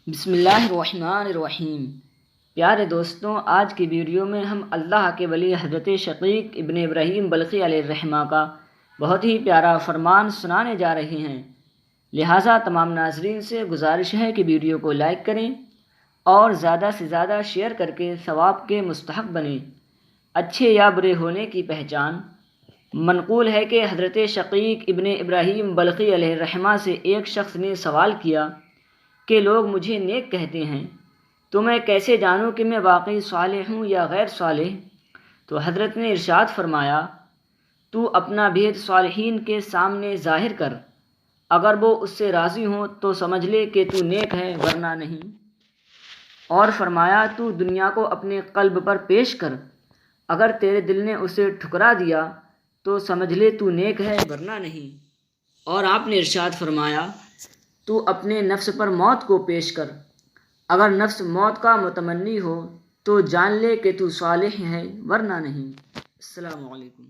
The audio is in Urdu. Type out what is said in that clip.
بسم اللہ الرحمن الرحیم۔ پیارے دوستوں، آج کی ویڈیو میں ہم اللہ کے ولی حضرت شقیق ابن ابراہیم بلخی علیہ الرحمہ کا بہت ہی پیارا فرمان سنانے جا رہے ہیں، لہٰذا تمام ناظرین سے گزارش ہے کہ ویڈیو کو لائک کریں اور زیادہ سے زیادہ شیئر کر کے ثواب کے مستحق بنیں۔ اچھے یا برے ہونے کی پہچان۔ منقول ہے کہ حضرت شقیق ابن ابراہیم بلخی علیہ الرحمہ سے ایک شخص نے سوال کیا کہ لوگ مجھے نیک کہتے ہیں، تو میں کیسے جانوں کہ میں واقعی صالح ہوں یا غیر صالح؟ تو حضرت نے ارشاد فرمایا، تو اپنا بھید صالحین کے سامنے ظاہر کر، اگر وہ اس سے راضی ہوں تو سمجھ لے کہ تو نیک ہے ورنہ نہیں۔ اور فرمایا، تو دنیا کو اپنے قلب پر پیش کر، اگر تیرے دل نے اسے ٹھکرا دیا تو سمجھ لے تو نیک ہے ورنہ نہیں۔ اور آپ نے ارشاد فرمایا، تو اپنے نفس پر موت کو پیش کر، اگر نفس موت کا متمنی ہو تو جان لے کہ تو صالح ہے ورنہ نہیں۔ السلام علیکم۔